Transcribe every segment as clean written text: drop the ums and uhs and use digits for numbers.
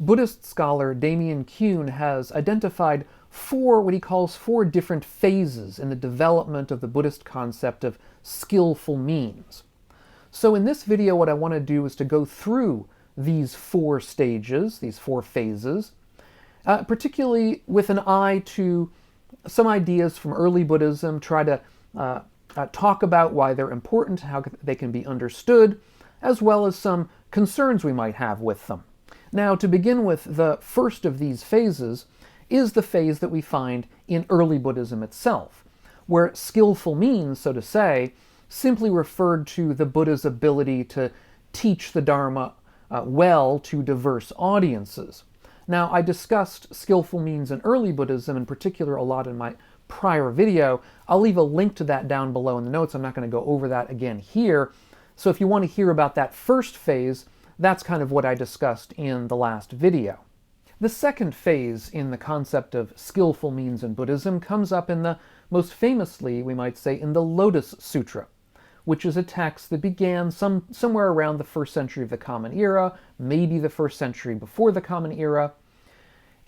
Buddhist scholar Damien Keown has identified what he calls four different phases in the development of the Buddhist concept of skillful means. So in this video, what I want to do is to go through these four stages, these four phases, particularly with an eye to some ideas from early Buddhism, try to talk about why they're important, how they can be understood, as well as some concerns we might have with them. Now, to begin with, the first of these phases is the phase that we find in early Buddhism itself, where skillful means, so to say, simply referred to the Buddha's ability to teach the Dharma well to diverse audiences. Now, I discussed skillful means in early Buddhism, in particular a lot in my prior video. I'll leave a link to that down below in the notes. I'm not going to go over that again here. So if you want to hear about that first phase, that's kind of what I discussed in the last video. The second phase in the concept of skillful means in Buddhism comes up in most famously, we might say, in the Lotus Sutra, which is a text that began somewhere around the 1st century of the Common Era, maybe the 1st century before the Common Era.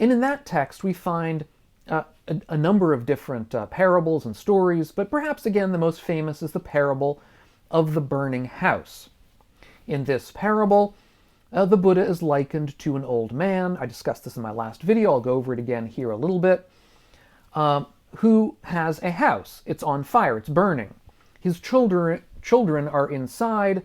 And in that text we find a number of different parables and stories, but perhaps again the most famous is the parable of the burning house. In this parable, the Buddha is likened to an old man. I discussed this in my last video. I'll go over it again here a little bit. Who has a house. It's on fire. It's burning. His children are inside.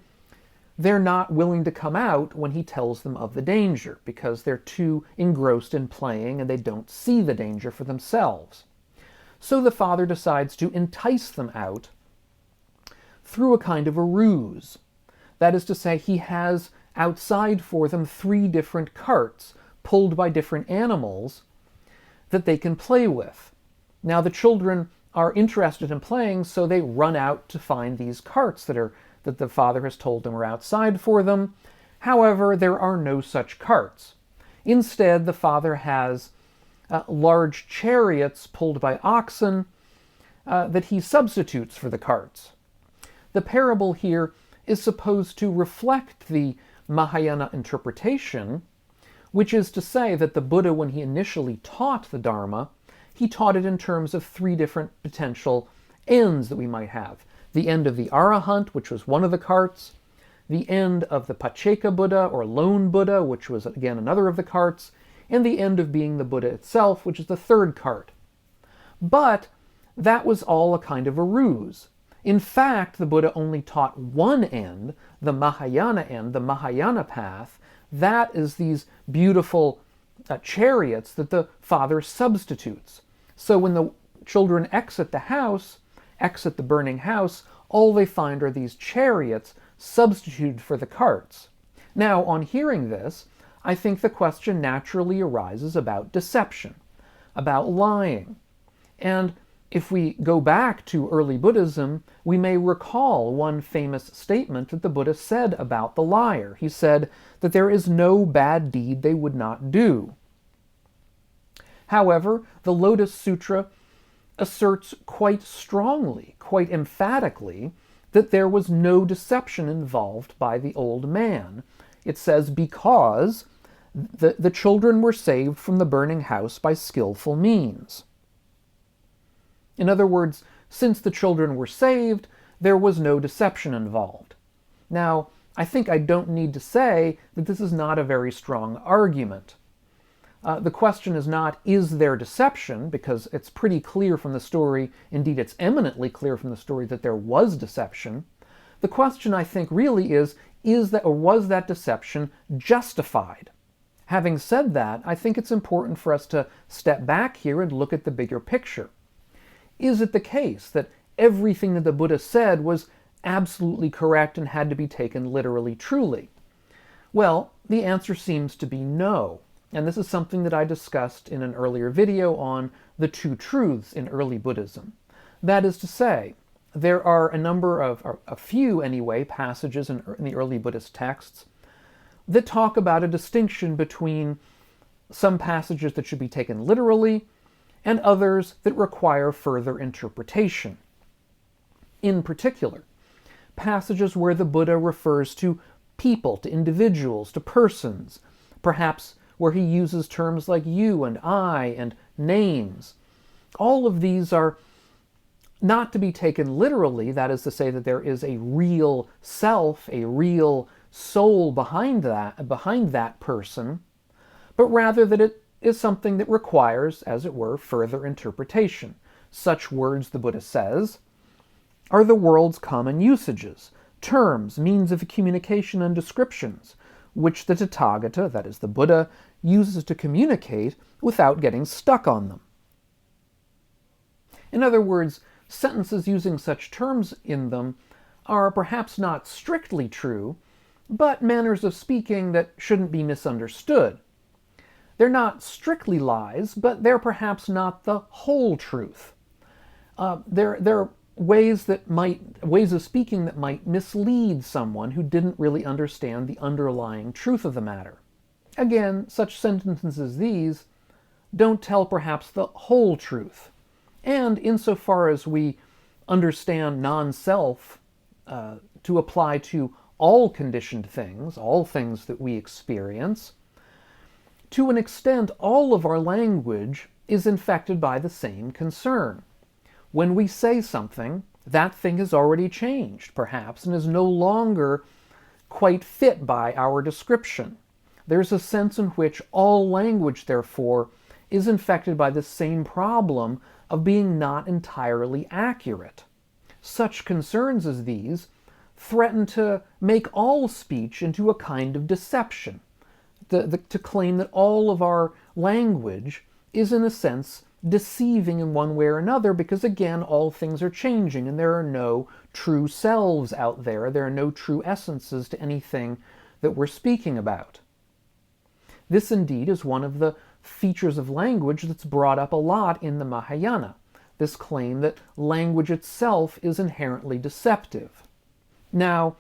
They're not willing to come out when he tells them of the danger because they're too engrossed in playing and they don't see the danger for themselves. So the father decides to entice them out through a kind of a ruse. That is to say, he has outside for them 3 different carts pulled by different animals that they can play with. Now the children are interested in playing, so they run out to find these carts that the father has told them are outside for them. However, there are no such carts. Instead, the father has large chariots pulled by oxen that he substitutes for the carts. The parable here is supposed to reflect the Mahayana interpretation, which is to say that the Buddha, when he initially taught the Dharma, he taught it in terms of 3 different potential ends that we might have. The end of the Arahant, which was one of the carts, the end of the Pacceka Buddha, or lone Buddha, which was again another of the carts, and the end of being the Buddha itself, which is the 3rd cart. But that was all a kind of a ruse. In fact, the Buddha only taught one end, the Mahayana end, the Mahayana path. That is these beautiful chariots that the father substitutes. So when the children exit the burning house, all they find are these chariots substituted for the carts. Now, on hearing this, I think the question naturally arises about deception, about lying. And if we go back to early Buddhism, we may recall one famous statement that the Buddha said about the liar. He said that there is no bad deed they would not do. However, the Lotus Sutra asserts quite strongly, quite emphatically, that there was no deception involved by the old man. It says because the children were saved from the burning house by skillful means. In other words, since the children were saved, there was no deception involved. Now, I think I don't need to say that this is not a very strong argument. The question is not, is there deception? Because it's pretty clear from the story, indeed it's eminently clear from the story that there was deception. The question, I think, really is that, or was that deception justified? Having said that, I think it's important for us to step back here and look at the bigger picture. Is it the case that everything that the Buddha said was absolutely correct and had to be taken literally truly? Well, the answer seems to be no. And this is something that I discussed in an earlier video on the 2 truths in early Buddhism. That is to say, there are a few anyway, passages in the early Buddhist texts that talk about a distinction between some passages that should be taken literally and others that require further interpretation. In particular, passages where the Buddha refers to people, to individuals, to persons, perhaps where he uses terms like you and I and names. All of these are not to be taken literally, that is to say that there is a real self, a real soul behind that person, but rather that it is something that requires, as it were, further interpretation. Such words, the Buddha says, are the world's common usages, terms, means of communication, and descriptions, which the Tathagata, that is the Buddha, uses to communicate without getting stuck on them. In other words, sentences using such terms in them are perhaps not strictly true, but manners of speaking that shouldn't be misunderstood. They're not strictly lies, but they're perhaps not the whole truth. They're ways of speaking that might mislead someone who didn't really understand the underlying truth of the matter. Again, such sentences as these don't tell perhaps the whole truth. And insofar as we understand non-self to apply to all conditioned things, all things that we experience, to an extent all of our language is infected by the same concern. When we say something, that thing has already changed, perhaps, and is no longer quite fit by our description. There's a sense in which all language, therefore, is infected by the same problem of being not entirely accurate. Such concerns as these threaten to make all speech into a kind of deception, to claim that all of our language is, in a sense, deceiving in one way or another, because again, all things are changing and there are no true selves out there. There are no true essences to anything that we're speaking about. This indeed is one of the features of language that's brought up a lot in the Mahayana, this claim that language itself is inherently deceptive. Now,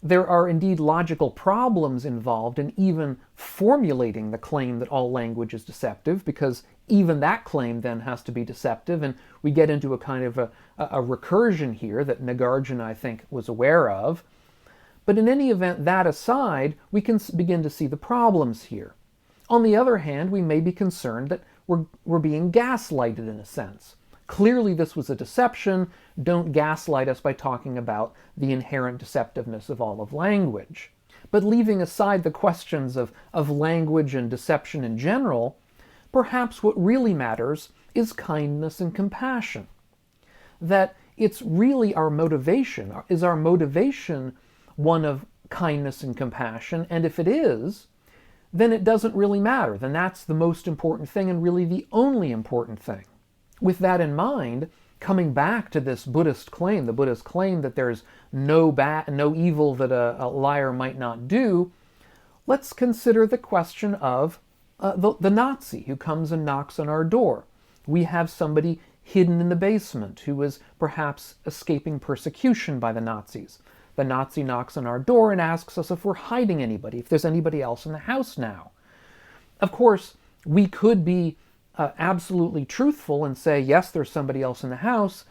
there are indeed logical problems involved in even formulating the claim that all language is deceptive, because even that claim then has to be deceptive, and we get into a kind of a recursion here that Nagarjuna, I think, was aware of. But in any event, that aside, we can begin to see the problems here. On the other hand, we may be concerned that we're being gaslighted in a sense. Clearly this was a deception. Don't gaslight us by talking about the inherent deceptiveness of all of language. But leaving aside the questions of language and deception in general, perhaps what really matters is kindness and compassion. That it's really our motivation. Is our motivation one of kindness and compassion? And if it is, then it doesn't really matter. Then that's the most important thing and really the only important thing. With that in mind, coming back to this Buddhist claim, the Buddhist claim that there's no evil that a liar might not do, let's consider the question of the Nazi who comes and knocks on our door. We have somebody hidden in the basement who is perhaps escaping persecution by the Nazis. The Nazi knocks on our door and asks us if we're hiding anybody, if there's anybody else in the house now. Of course, we could be absolutely truthful and say, yes, there's somebody else in the house,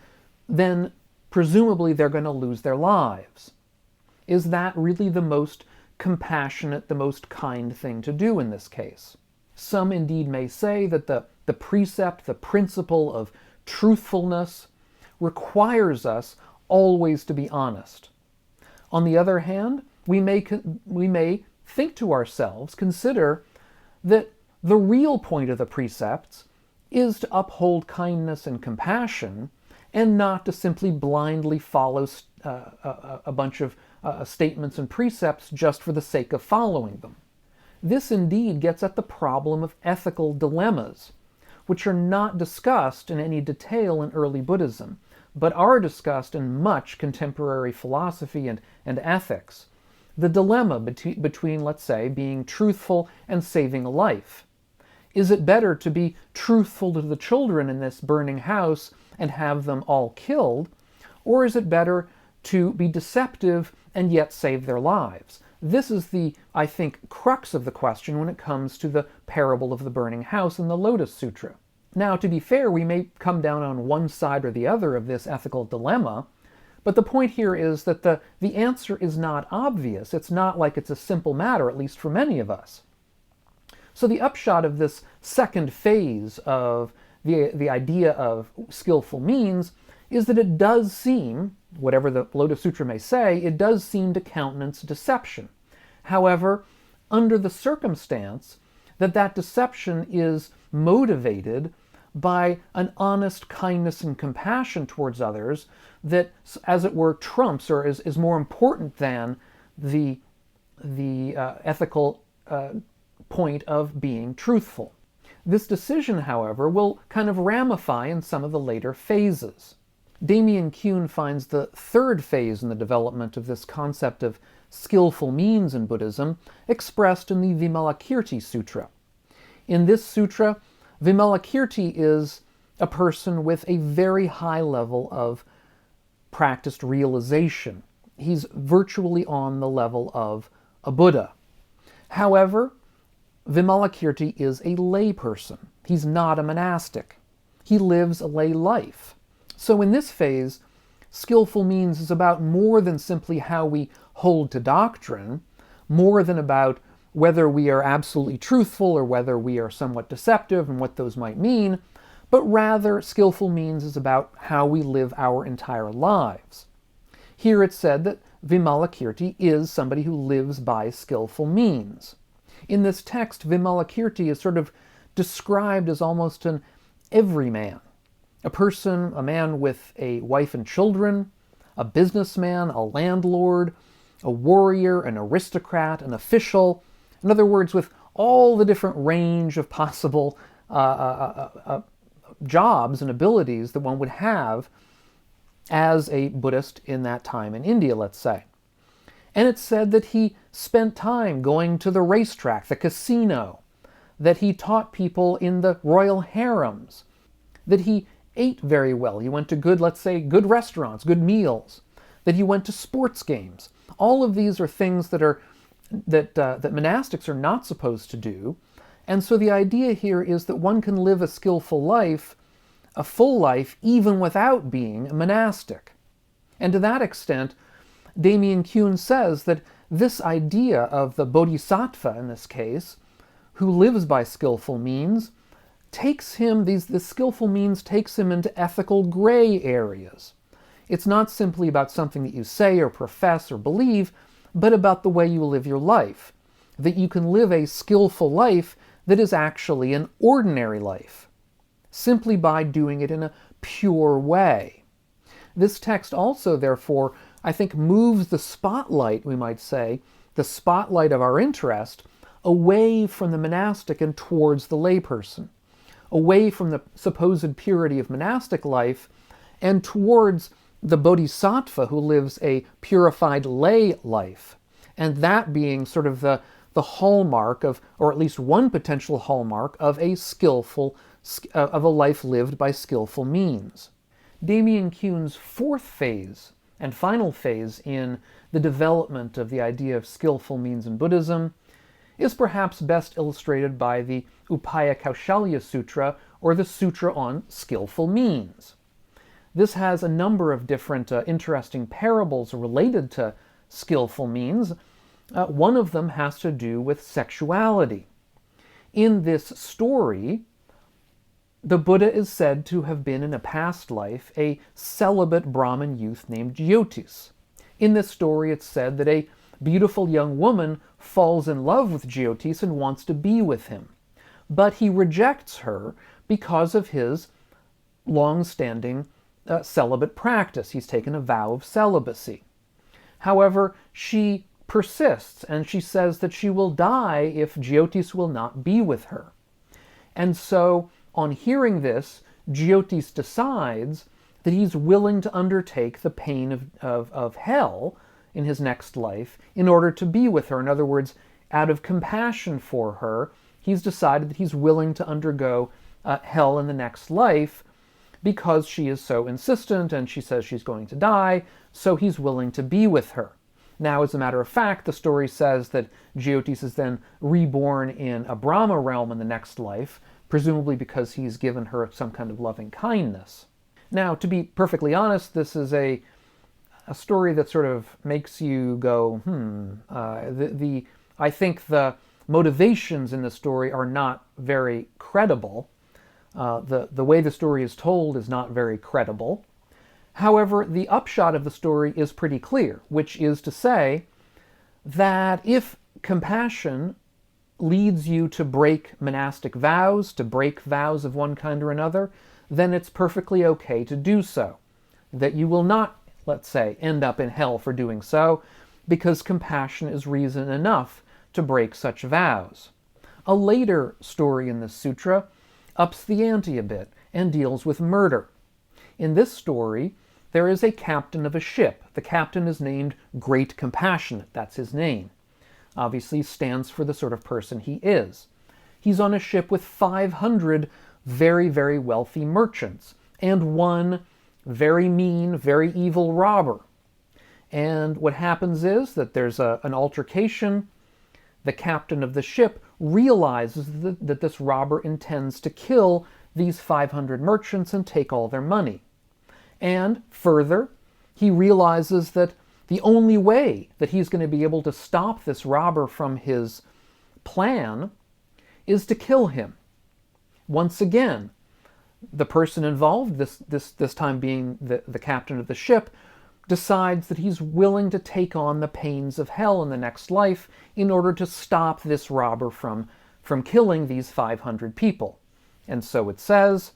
then presumably they're going to lose their lives. Is that really the most compassionate, the most kind thing to do in this case? Some indeed may say that the precept, the principle of truthfulness requires us always to be honest. On the other hand, we may think to ourselves, consider that the real point of the precepts is to uphold kindness and compassion and not to simply blindly follow a bunch of statements and precepts just for the sake of following them. This indeed gets at the problem of ethical dilemmas, which are not discussed in any detail in early Buddhism, but are discussed in much contemporary philosophy and ethics. The dilemma between, let's say, being truthful and saving a life. Is it better to be truthful to the children in this burning house and have them all killed, or is it better to be deceptive and yet save their lives? This is the, I think, crux of the question when it comes to the parable of the burning house in the Lotus Sutra. Now, to be fair, we may come down on one side or the other of this ethical dilemma, but the point here is that the answer is not obvious. It's not like it's a simple matter, at least for many of us. So the upshot of this second phase of the idea of skillful means is that it does seem, whatever the Lotus Sutra may say, it does seem to countenance deception. However, under the circumstance that deception is motivated by an honest kindness and compassion towards others that, as it were, trumps or is more important than the ethical point of being truthful. This decision, however, will kind of ramify in some of the later phases. Damien Keown finds the third phase in the development of this concept of skillful means in Buddhism expressed in the Vimalakirti Sutra. In this sutra, Vimalakirti is a person with a very high level of practiced realization. He's virtually on the level of a Buddha. However, Vimalakirti is a lay person. He's not a monastic. He lives a lay life. So in this phase, skillful means is about more than simply how we hold to doctrine, more than about whether we are absolutely truthful or whether we are somewhat deceptive and what those might mean, but rather skillful means is about how we live our entire lives. Here it's said that Vimalakirti is somebody who lives by skillful means. In this text, Vimalakirti is sort of described as almost an everyman. A man with a wife and children, a businessman, a landlord, a warrior, an aristocrat, an official. In other words, with all the different range of possible jobs and abilities that one would have as a Buddhist in that time in India, let's say. And it's said that he spent time going to the racetrack, the casino, that he taught people in the royal harems, that he ate very well. He went to good restaurants, good meals, that he went to sports games. All of these are things that monastics are not supposed to do. And so the idea here is that one can live a skillful life, a full life, even without being a monastic. And to that extent, Damien Keown says that this idea of the Bodhisattva, in this case, who lives by skillful means, this skillful means takes him into ethical gray areas. It's not simply about something that you say or profess or believe, but about the way you live your life. That you can live a skillful life that is actually an ordinary life, simply by doing it in a pure way. This text also, therefore, I think moves the spotlight, we might say, the spotlight of our interest, away from the monastic and towards the layperson, away from the supposed purity of monastic life and towards the bodhisattva who lives a purified lay life, and that being sort of the hallmark of, or at least one potential hallmark of of a life lived by skillful means. Damien Keown's fourth phase and final phase in the development of the idea of skillful means in Buddhism is perhaps best illustrated by the Upayadhi Sutra, or the Sutra on Skillful Means. This has a number of different interesting parables related to skillful means. One of them has to do with sexuality. In this story, the Buddha is said to have been in a past life a celibate Brahmin youth named Jyotis. In this story, it's said that a beautiful young woman falls in love with Jyotis and wants to be with him, but he rejects her because of his long-standing celibate practice. He's taken a vow of celibacy. However, she persists, and she says that she will die if Jyotis will not be with her. And so, on hearing this, Jyotis decides that he's willing to undertake the pain of hell in his next life in order to be with her. In other words, out of compassion for her, he's decided that he's willing to undergo hell in the next life because she is so insistent and she says she's going to die, so he's willing to be with her. Now, as a matter of fact, the story says that Jyotis is then reborn in a Brahma realm in the next life, presumably because he's given her some kind of loving kindness. Now, to be perfectly honest, this is a story that sort of makes you go, I think the motivations in the story are not very credible. The way the story is told is not very credible. However, the upshot of the story is pretty clear, which is to say that if compassion leads you to break monastic vows, to break vows of one kind or another, then it's perfectly okay to do so. That you will not, let's say, end up in hell for doing so, because compassion is reason enough to break such vows. A later story in the sutra ups the ante a bit and deals with murder. In this story, there is a captain of a ship. The captain is named Great Compassionate. That's his name. Obviously stands for the sort of person he is. He's on a ship with 500 very, very wealthy merchants and one very mean, very evil robber. And what happens is that there's an altercation. The captain of the ship realizes that this robber intends to kill these 500 merchants and take all their money. And further, he realizes that the only way that he's going to be able to stop this robber from his plan is to kill him. Once again, the person involved, this time being the captain of the ship, decides that he's willing to take on the pains of hell in the next life in order to stop this robber from killing these 500 people. And so it says,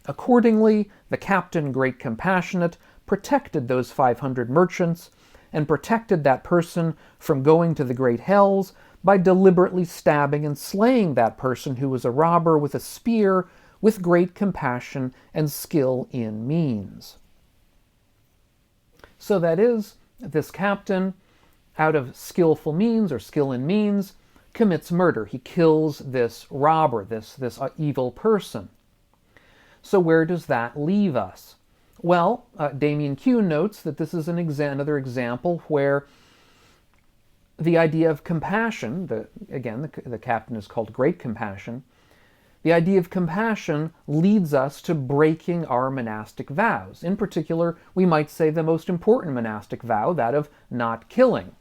accordingly, the captain, Great Compassionate, protected those 500 merchants and protected that person from going to the great hells by deliberately stabbing and slaying that person who was a robber with a spear with great compassion and skill in means. So that is, this captain, out of skillful means or skill in means, commits murder. He kills this robber, this evil person. So where does that leave us? Well, Damien Keown notes that this is another example where the idea of compassion, the captain is called Great Compassion, the idea of compassion leads us to breaking our monastic vows. In particular, we might say the most important monastic vow, that of not killing.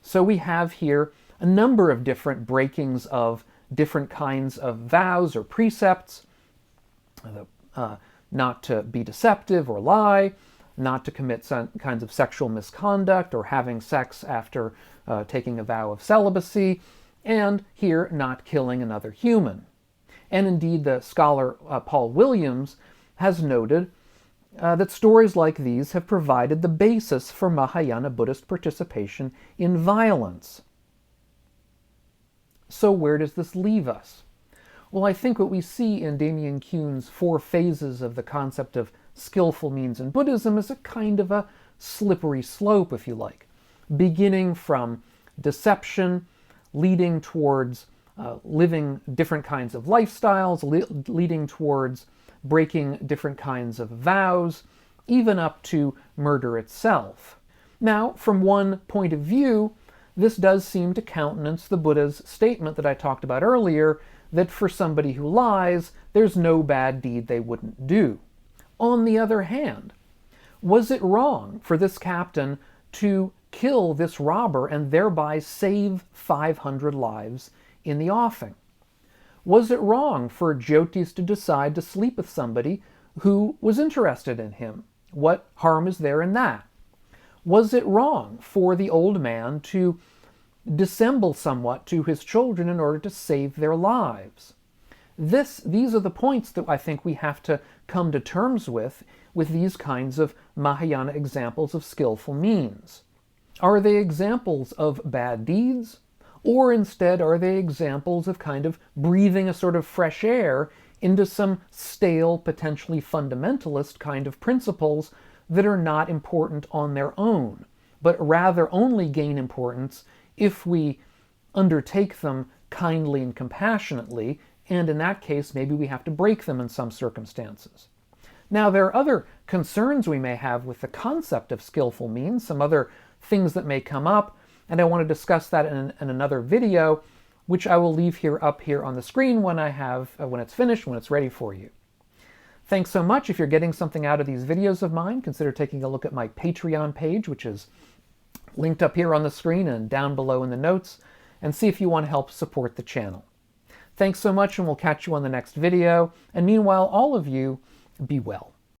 So we have here a number of different breakings of different kinds of vows or precepts. Not to be deceptive or lie, not to commit some kinds of sexual misconduct or having sex after taking a vow of celibacy, and here not killing another human. And indeed, the scholar Paul Williams has noted that stories like these have provided the basis for Mahayana Buddhist participation in violence. So where does this leave us? Well, I think what we see in Damien Keown's 4 phases of the concept of skillful means in Buddhism is a kind of a slippery slope, if you like, beginning from deception, leading towards living different kinds of lifestyles, leading towards breaking different kinds of vows, even up to murder itself. Now, from one point of view, this does seem to countenance the Buddha's statement that I talked about earlier, that for somebody who lies, there's no bad deed they wouldn't do. On the other hand, was it wrong for this captain to kill this robber and thereby save 500 lives in the offing? Was it wrong for Jyotis to decide to sleep with somebody who was interested in him? What harm is there in that? Was it wrong for the old man to dissemble somewhat to his children in order to save their lives? These are the points that I think we have to come to terms with these kinds of Mahayana examples of skillful means. Are they examples of bad deeds? Or instead are they examples of kind of breathing a sort of fresh air into some stale, potentially fundamentalist kind of principles that are not important on their own, but rather only gain importance if we undertake them kindly and compassionately, and in that case, maybe we have to break them in some circumstances. Now, there are other concerns we may have with the concept of skillful means, some other things that may come up, and I want to discuss that in another video, which I will leave up here on the screen when it's finished, when it's ready for you. Thanks so much. If you're getting something out of these videos of mine, consider taking a look at my Patreon page, which is linked up here on the screen and down below in the notes. and see if you want to help support the channel. Thanks so much, and we'll catch you on the next video. And meanwhile, all of you, be well.